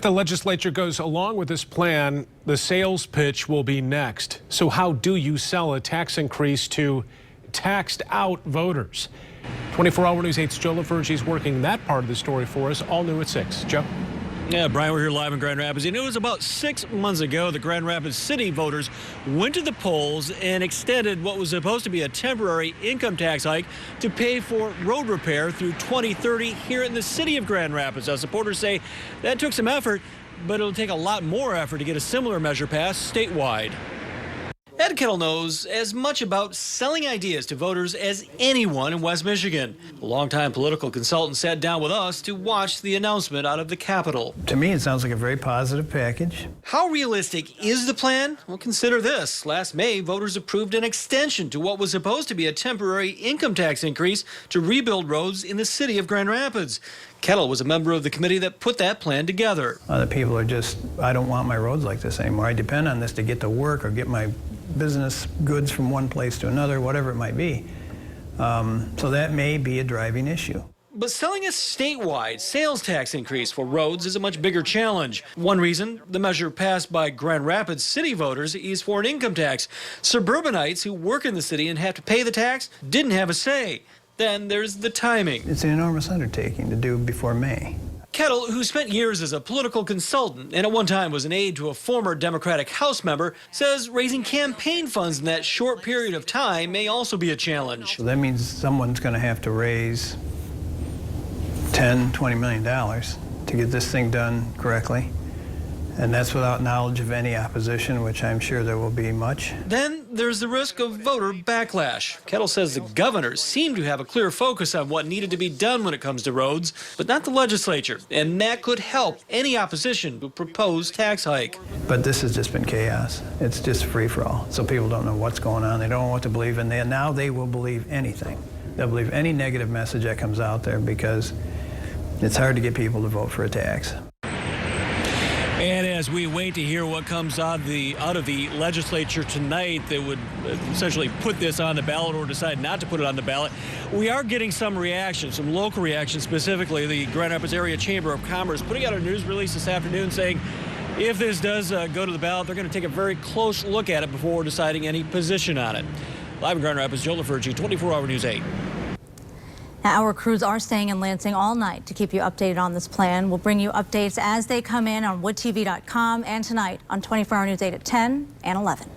If the legislature goes along with this plan, the sales pitch will be next. So how do you sell a tax increase to taxed out voters? 24-hour News 8's Joe LaFergie's working that part of the story for us, all new at 6. Joe? Yeah, Brian, we're here live in Grand Rapids. And it was about 6 months ago that Grand Rapids City voters went to the polls and extended what was supposed to be a temporary income tax hike to pay for road repair through 2030 here in the city of Grand Rapids. Now, supporters say that took some effort, but it'll take a lot more effort to get a similar measure passed statewide. Ed Kettle knows as much about selling ideas to voters as anyone in West Michigan. A longtime political consultant sat down with us to watch the announcement out of the Capitol. To me, it sounds like a very positive package. How realistic is the plan? Well, consider this. Last May, voters approved an extension to what was supposed to be a temporary income tax increase to rebuild roads in the city of Grand Rapids. Kettle was a member of the committee that put that plan together. The people are just, I don't want my roads like this anymore. I depend on this to get to work or get my business goods from one place to another, whatever it might be. So that may be a driving issue. But selling a statewide sales tax increase for roads is a much bigger challenge. One reason the measure passed by Grand Rapids city voters is for an income tax. Suburbanites who work in the city and have to pay the tax didn't have a say. Then there's the timing. It's an enormous undertaking to do before May. Kettle, who spent years as a political consultant and at one time was an aide to a former Democratic House member, says raising campaign funds in that short period of time may also be a challenge. So that means someone's going to have to raise $10, $20 million to get this thing done correctly. And that's without knowledge of any opposition, which I'm sure there will be much. Then there's the risk of voter backlash. Kettle says the governors seem to have a clear focus on what needed to be done when it comes to roads, but not the legislature. And that could help any opposition to a proposed tax hike. But this has just been chaos. It's just free-for-all. So people don't know what's going on. They don't know what to believe. And now they will believe anything. They'll believe any negative message that comes out there because it's hard to get people to vote for a tax. And as we wait to hear what comes out of the legislature tonight that would essentially put this on the ballot or decide not to put it on the ballot, we are getting some reactions, some local reactions, specifically the Grand Rapids Area Chamber of Commerce putting out a news release this afternoon saying if this does go to the ballot, they're going to take a very close look at it before deciding any position on it. Live in Grand Rapids, Joe LaFergie, 24-hour News 8. Now, our crews are staying in Lansing all night to keep you updated on this plan. We'll bring you updates as they come in on woodtv.com and tonight on 24-hour News 8 at 10 and 11.